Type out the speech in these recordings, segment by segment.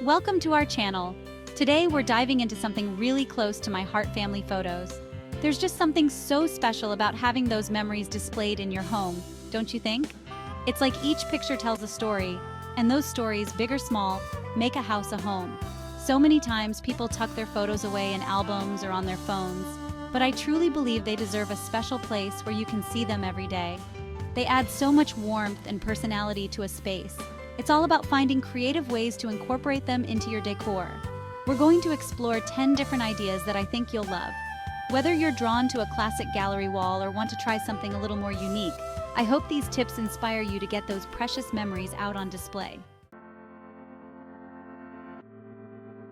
Welcome to our channel. Today we're diving into something really close to my heart: family photos. There's just something so special about having those memories displayed in your home, don't you think? It's like each picture tells a story, and those stories, big or small, make a house a home. So many times people tuck their photos away in albums or on their phones, but I truly believe they deserve a special place where you can see them every day. They add so much warmth and personality to a space. It's all about finding creative ways to incorporate them into your decor. We're going to explore 10 different ideas that I think you'll love. Whether you're drawn to a classic gallery wall or want to try something a little more unique, I hope these tips inspire you to get those precious memories out on display.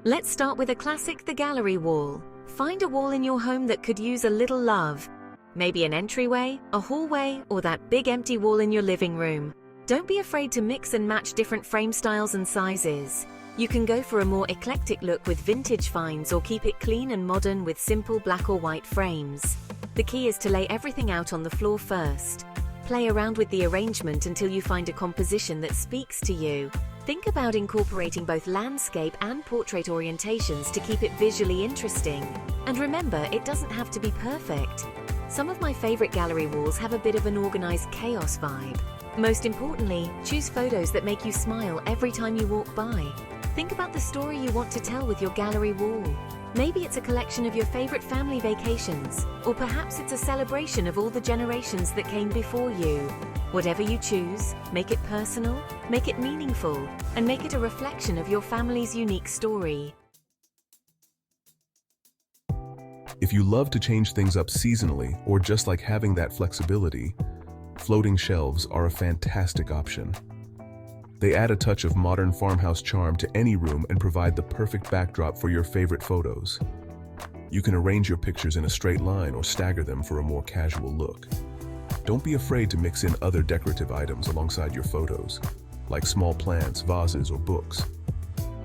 Let's start with a classic: the gallery wall. Find a wall in your home that could use a little love. Maybe an entryway, a hallway, or that big empty wall in your living room. Don't be afraid to mix and match different frame styles and sizes. You can go for a more eclectic look with vintage finds, or keep it clean and modern with simple black or white frames. The key is to lay everything out on the floor first. Play around with the arrangement until you find a composition that speaks to you. Think about incorporating both landscape and portrait orientations to keep it visually interesting. And remember, it doesn't have to be perfect. Some of my favorite gallery walls have a bit of an organized chaos vibe. Most importantly, choose photos that make you smile every time you walk by. Think about the story you want to tell with your gallery wall. Maybe it's a collection of your favorite family vacations, or perhaps it's a celebration of all the generations that came before you. Whatever you choose, make it personal, make it meaningful, and make it a reflection of your family's unique story. If you love to change things up seasonally, or just like having that flexibility, floating shelves are a fantastic option. They add a touch of modern farmhouse charm to any room and provide the perfect backdrop for your favorite photos. You can arrange your pictures in a straight line or stagger them for a more casual look. Don't be afraid to mix in other decorative items alongside your photos, like small plants, vases, or books.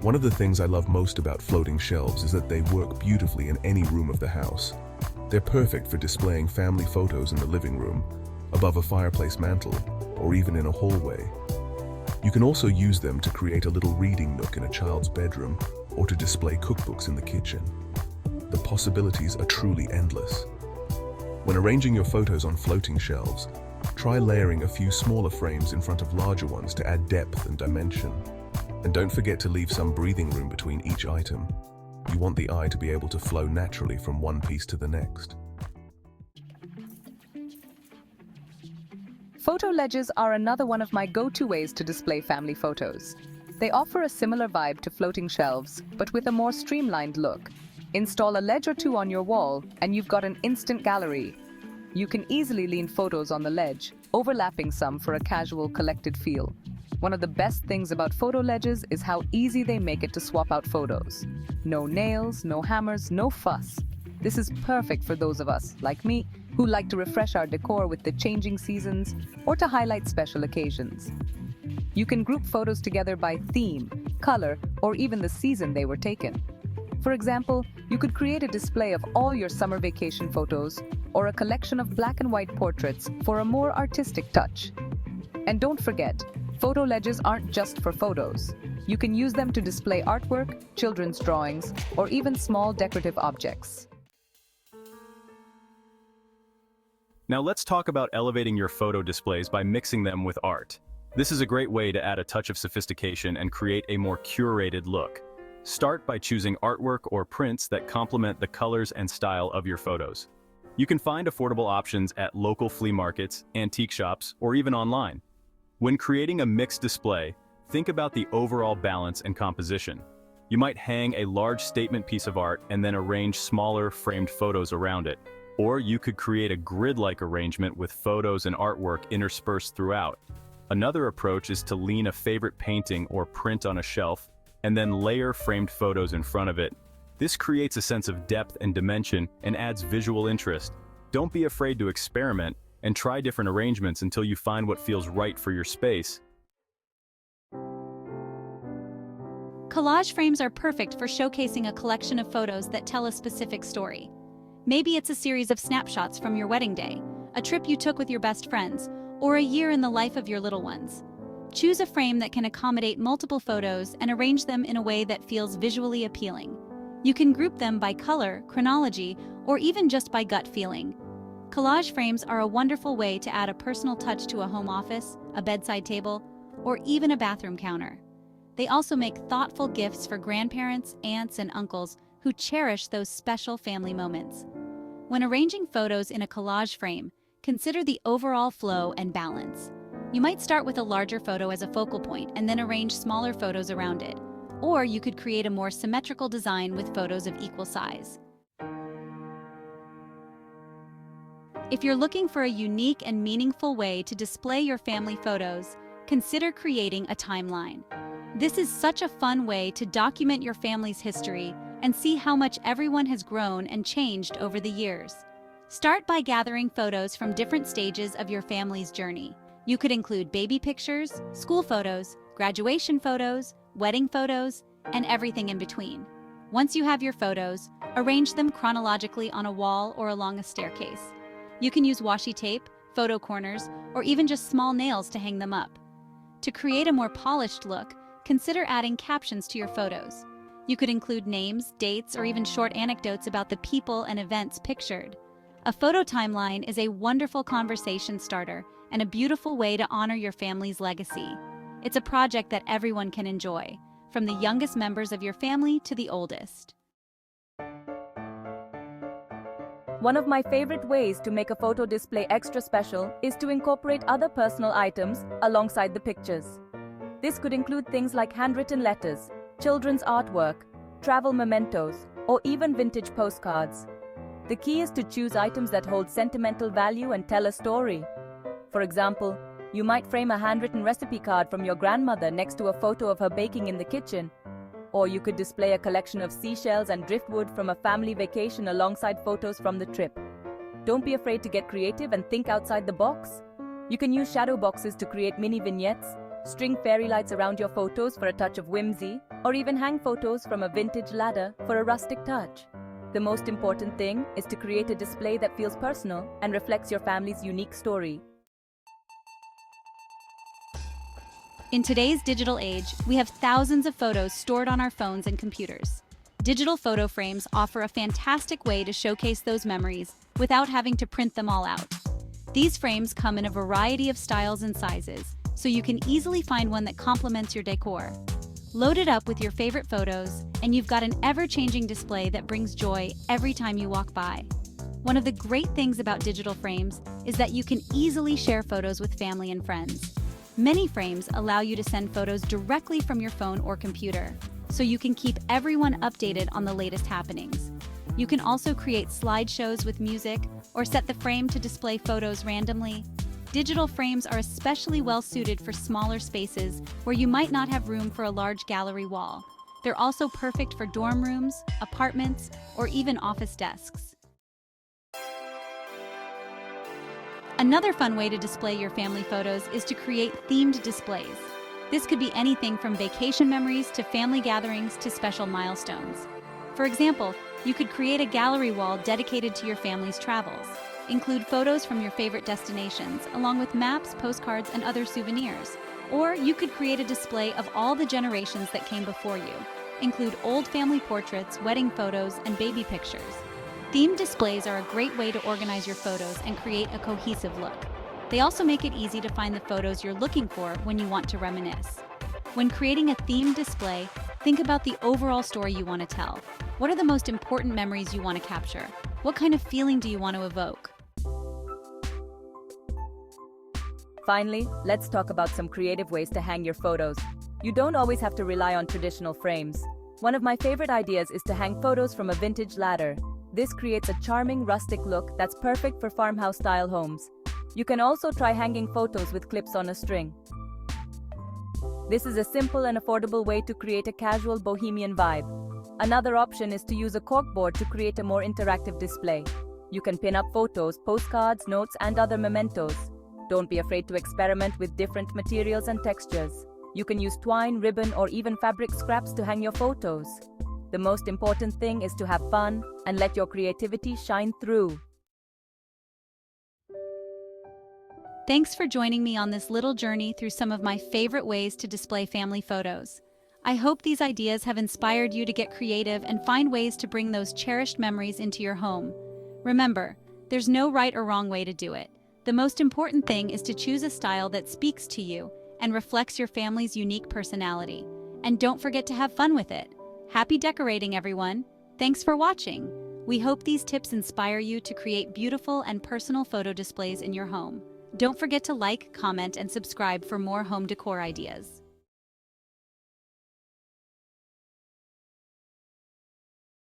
One of the things I love most about floating shelves is that they work beautifully in any room of the house. They're perfect for displaying family photos in the living room, above a fireplace mantle, or even in a hallway. You can also use them to create a little reading nook in a child's bedroom, or to display cookbooks in the kitchen. The possibilities are truly endless. When arranging your photos on floating shelves, try layering a few smaller frames in front of larger ones to add depth and dimension. And don't forget to leave some breathing room between each item. You want the eye to be able to flow naturally from one piece to the next. Photo ledges are another one of my go-to ways to display family photos. They offer a similar vibe to floating shelves, but with a more streamlined look. Install a ledge or two on your wall, and you've got an instant gallery. You can easily lean photos on the ledge, overlapping some for a casual, collected feel. One of the best things about photo ledges is how easy they make it to swap out photos. No nails, no hammers, no fuss. This is perfect for those of us, like me, who like to refresh our decor with the changing seasons or to highlight special occasions. You can group photos together by theme, color, or even the season they were taken. For example, you could create a display of all your summer vacation photos or a collection of black and white portraits for a more artistic touch. And don't forget, photo ledges aren't just for photos. You can use them to display artwork, children's drawings, or even small decorative objects. Now let's talk about elevating your photo displays by mixing them with art. This is a great way to add a touch of sophistication and create a more curated look. Start by choosing artwork or prints that complement the colors and style of your photos. You can find affordable options at local flea markets, antique shops, or even online. When creating a mixed display, think about the overall balance and composition. You might hang a large statement piece of art and then arrange smaller framed photos around it. Or you could create a grid-like arrangement with photos and artwork interspersed throughout. Another approach is to lean a favorite painting or print on a shelf and then layer framed photos in front of it. This creates a sense of depth and dimension and adds visual interest. Don't be afraid to experiment and try different arrangements until you find what feels right for your space. Collage frames are perfect for showcasing a collection of photos that tell a specific story. Maybe it's a series of snapshots from your wedding day, a trip you took with your best friends, or a year in the life of your little ones. Choose a frame that can accommodate multiple photos and arrange them in a way that feels visually appealing. You can group them by color, chronology, or even just by gut feeling. Collage frames are a wonderful way to add a personal touch to a home office, a bedside table, or even a bathroom counter. They also make thoughtful gifts for grandparents, aunts, and uncles who cherish those special family moments. When arranging photos in a collage frame, consider the overall flow and balance. You might start with a larger photo as a focal point and then arrange smaller photos around it. Or you could create a more symmetrical design with photos of equal size. If you're looking for a unique and meaningful way to display your family photos, consider creating a timeline. This is such a fun way to document your family's history and see how much everyone has grown and changed over the years. Start by gathering photos from different stages of your family's journey. You could include baby pictures, school photos, graduation photos, wedding photos, and everything in between. Once you have your photos, arrange them chronologically on a wall or along a staircase. You can use washi tape, photo corners, or even just small nails to hang them up. To create a more polished look, consider adding captions to your photos. You could include names, dates, or even short anecdotes about the people and events pictured. A photo timeline is a wonderful conversation starter and a beautiful way to honor your family's legacy. It's a project that everyone can enjoy, from the youngest members of your family to the oldest. One of my favorite ways to make a photo display extra special is to incorporate other personal items alongside the pictures. This could include things like handwritten letters, children's artwork, travel mementos, or even vintage postcards. The key is to choose items that hold sentimental value and tell a story. For example, you might frame a handwritten recipe card from your grandmother next to a photo of her baking in the kitchen. Or you could display a collection of seashells and driftwood from a family vacation alongside photos from the trip. Don't be afraid to get creative and think outside the box. You can use shadow boxes to create mini vignettes, string fairy lights around your photos for a touch of whimsy, or even hang photos from a vintage ladder for a rustic touch. The most important thing is to create a display that feels personal and reflects your family's unique story. In today's digital age, we have thousands of photos stored on our phones and computers. Digital photo frames offer a fantastic way to showcase those memories without having to print them all out. These frames come in a variety of styles and sizes, so you can easily find one that complements your decor. Load it up with your favorite photos, and you've got an ever-changing display that brings joy every time you walk by. One of the great things about digital frames is that you can easily share photos with family and friends. Many frames allow you to send photos directly from your phone or computer, so you can keep everyone updated on the latest happenings. You can also create slideshows with music or set the frame to display photos randomly. Digital frames are especially well suited for smaller spaces where you might not have room for a large gallery wall. They're also perfect for dorm rooms, apartments, or even office desks. Another fun way to display your family photos is to create themed displays. This could be anything from vacation memories to family gatherings to special milestones. For example, you could create a gallery wall dedicated to your family's travels. Include photos from your favorite destinations, along with maps, postcards, and other souvenirs. Or you could create a display of all the generations that came before you. Include old family portraits, wedding photos, and baby pictures. Themed displays are a great way to organize your photos and create a cohesive look. They also make it easy to find the photos you're looking for when you want to reminisce. When creating a themed display, think about the overall story you want to tell. What are the most important memories you want to capture? What kind of feeling do you want to evoke? Finally, let's talk about some creative ways to hang your photos. You don't always have to rely on traditional frames. One of my favorite ideas is to hang photos from a vintage ladder. This creates a charming rustic look that's perfect for farmhouse-style homes. You can also try hanging photos with clips on a string. This is a simple and affordable way to create a casual bohemian vibe. Another option is to use a corkboard to create a more interactive display. You can pin up photos, postcards, notes, and other mementos. Don't be afraid to experiment with different materials and textures. You can use twine, ribbon, or even fabric scraps to hang your photos. The most important thing is to have fun and let your creativity shine through. Thanks for joining me on this little journey through some of my favorite ways to display family photos. I hope these ideas have inspired you to get creative and find ways to bring those cherished memories into your home. Remember, there's no right or wrong way to do it. The most important thing is to choose a style that speaks to you and reflects your family's unique personality. And don't forget to have fun with it. Happy decorating, everyone! Thanks for watching. We hope these tips inspire you to create beautiful and personal photo displays in your home. Don't forget to like, comment, and subscribe for more home decor ideas.